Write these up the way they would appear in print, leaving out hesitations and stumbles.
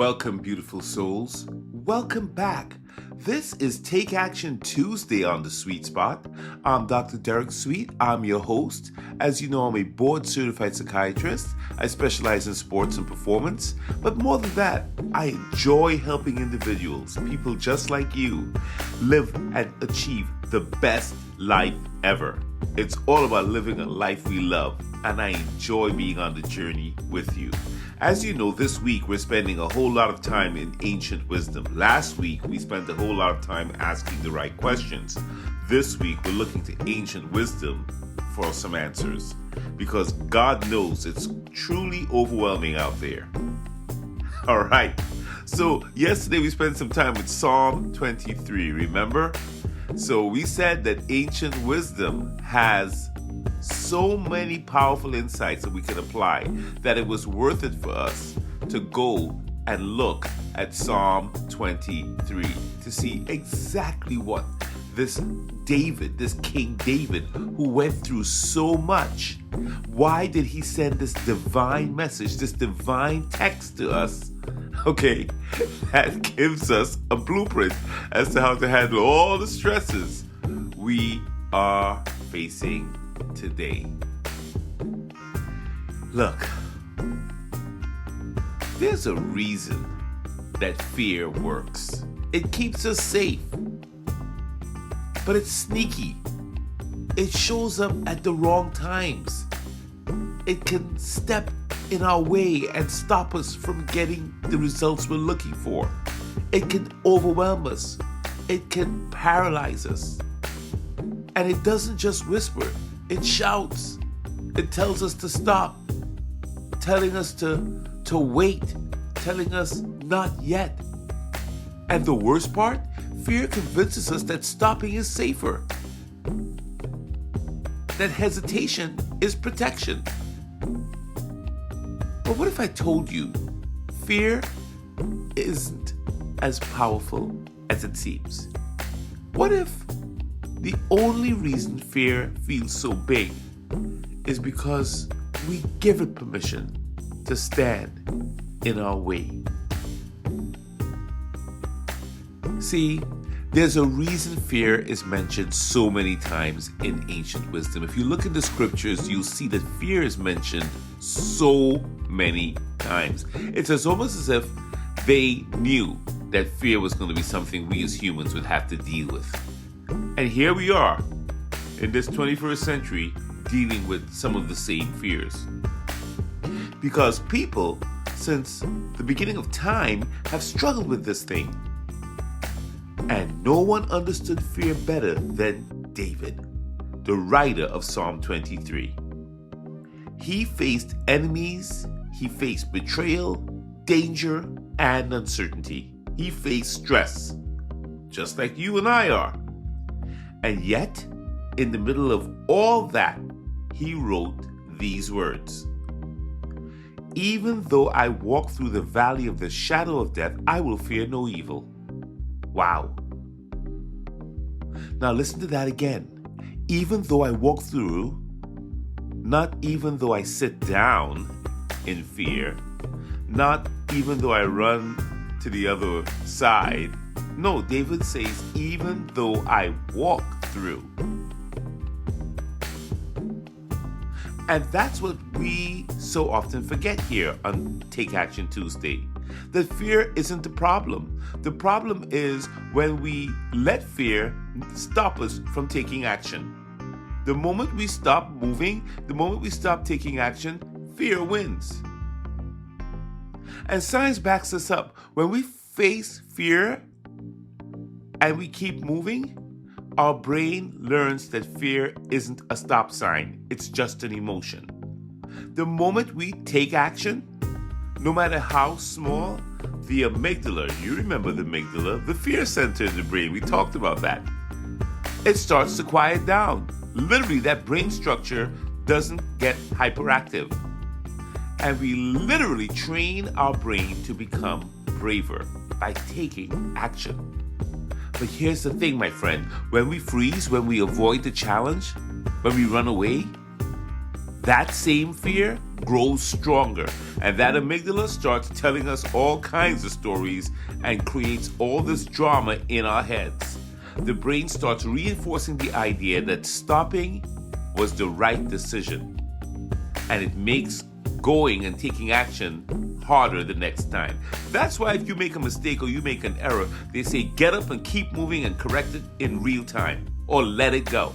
Welcome, beautiful souls. Welcome back. This is Take Action Tuesday on the Sweet Spot. I'm Dr. Derek Sweet. I'm your host. As you know, I'm a board-certified psychiatrist. I specialize in sports and performance. But more than that, I enjoy helping individuals, people just like you, live and achieve the best life ever. It's all about living a life we love, and I enjoy being on the journey with you. As you know, this week we're spending a whole lot of time in ancient wisdom. Last week we spent a whole lot of time asking the right questions. This week we're looking to ancient wisdom for some answers, because God knows it's truly overwhelming out there. All right, so yesterday we spent some time with Psalm 23, remember? So we said that ancient wisdom has so many powerful insights that we can apply that it was worth it for us to go and look at Psalm 23 to see exactly what this David, this King David, who went through so much, why did he send this divine message, this divine text to us? Okay, that gives us a blueprint as to how to handle all the stresses we are facing today. Look, there's a reason that fear works. It keeps us safe, but it's sneaky. It shows up at the wrong times. It can step in our way and stop us from getting the results we're looking for. It can overwhelm us. It can paralyze us. And it doesn't just whisper, it shouts. It tells us to stop, telling us to wait, telling us not yet. And the worst part, fear convinces us that stopping is safer, that hesitation is protection. But what if I told you fear isn't as powerful as it seems? What if the only reason fear feels so big is because we give it permission to stand in our way? See, there's a reason fear is mentioned so many times in ancient wisdom. If you look in the scriptures, you'll see that fear is mentioned so many times. It's almost as if they knew that fear was going to be something we as humans would have to deal with. And here we are in this 21st century dealing with some of the same fears. Because people, since the beginning of time, have struggled with this thing. And no one understood fear better than David, the writer of Psalm 23. He faced enemies, he faced betrayal, danger, and uncertainty. He faced stress, just like you and I are. And yet, in the middle of all that, he wrote these words. Even though I walk through the valley of the shadow of death, I will fear no evil. Wow. Now listen to that again. Even though I walk through, not even though I sit down in fear, not even though I run to the other side. No, David says, even though I walk through. And that's what we so often forget here on Take Action Tuesday. That fear isn't the problem. The problem is when we let fear stop us from taking action. The moment we stop moving, the moment we stop taking action, fear wins. And science backs us up. When we face fear and we keep moving, our brain learns that fear isn't a stop sign. It's just an emotion. The moment we take action, no matter how small, the amygdala, you remember the amygdala, the fear center in the brain, we talked about that. It starts to quiet down. Literally, that brain structure doesn't get hyperactive. And we literally train our brain to become braver by taking action. But here's the thing, my friend. When we freeze, when we avoid the challenge, when we run away, that same fear grows stronger, and that amygdala starts telling us all kinds of stories and creates all this drama in our heads. The brain starts reinforcing the idea that stopping was the right decision, and it makes going and taking action harder the next time. That's why if you make a mistake or you make an error, they say get up and keep moving and correct it in real time, or let it go.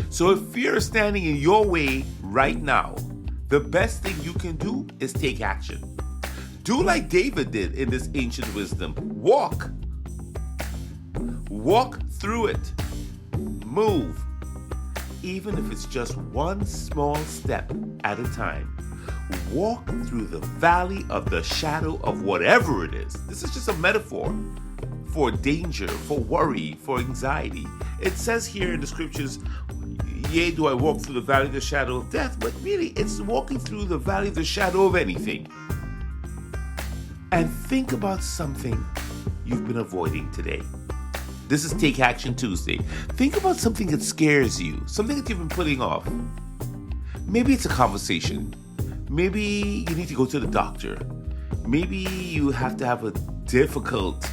So if fear is standing in your way right now, the best thing you can do is take action. Do like David did in this ancient wisdom. Walk. Walk through it. Move. Even if it's just one small step at a time. Walk through the valley of the shadow of whatever it is. This is just a metaphor for danger, for worry, for anxiety. It says here in the scriptures, yea, do I walk through the valley of the shadow of death, but really it's walking through the valley of the shadow of anything. And think about something you've been avoiding today. This is Take Action Tuesday. Think about something that scares you, something that you've been putting off. Maybe it's a conversation. Maybe you need to go to the doctor. Maybe you have to have a difficult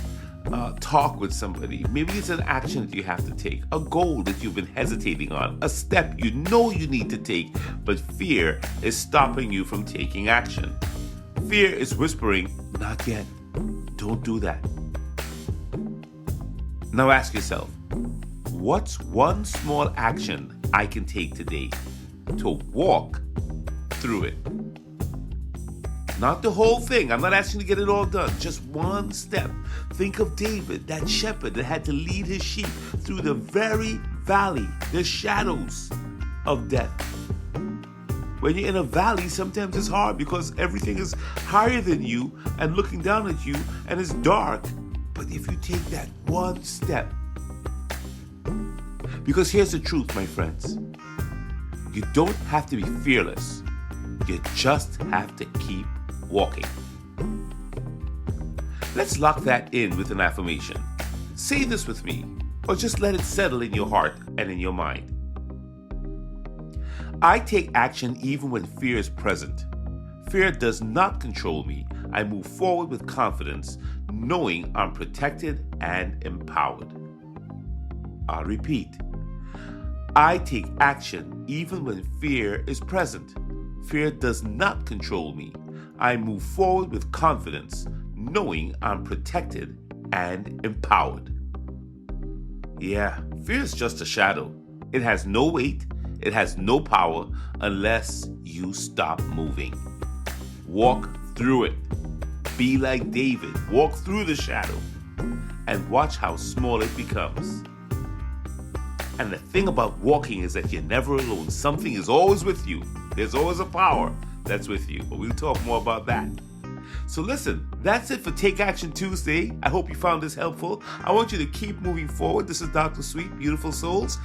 talk with somebody. Maybe it's an action that you have to take, a goal that you've been hesitating on, a step you know you need to take, but fear is stopping you from taking action. Fear is whispering, not yet. Don't do that. Now ask yourself, what's one small action I can take today to walk through it? Not the whole thing. I'm not asking you to get it all done. Just one step. Think of David, that shepherd that had to lead his sheep through the very valley, the shadows of death. When you're in a valley, sometimes it's hard because everything is higher than you and looking down at you and it's dark. But if you take that one step, because here's the truth, my friends. You don't have to be fearless. You just have to keep walking. Let's lock that in with an affirmation. Say this with me, or just let it settle in your heart and in your mind. I take action even when fear is present. Fear does not control me. I move forward with confidence, knowing I'm protected and empowered. I'll repeat. I take action even when fear is present. Fear does not control me. I move forward with confidence, knowing I'm protected and empowered. Yeah, fear is just a shadow. It has no weight, it has no power unless you stop moving. Walk through it. Be like David. Walk through the shadow and watch how small it becomes. And the thing about walking is that you're never alone. Something is always with you. There's always a power that's with you. But we'll talk more about that. So listen, that's it for Take Action Tuesday. I hope you found this helpful. I want you to keep moving forward. This is Dr. Sweet, Beautiful Souls.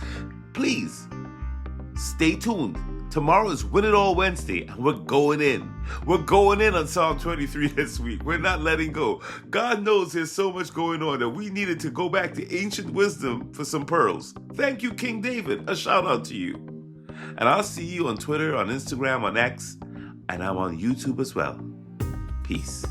Please stay tuned. Tomorrow is Win It All Wednesday, and we're going in. We're going in on Psalm 23 this week. We're not letting go. God knows there's so much going on that we needed to go back to ancient wisdom for some pearls. Thank you, King David. A shout out to you. And I'll see you on Twitter, on Instagram, on X, and I'm on YouTube as well. Peace.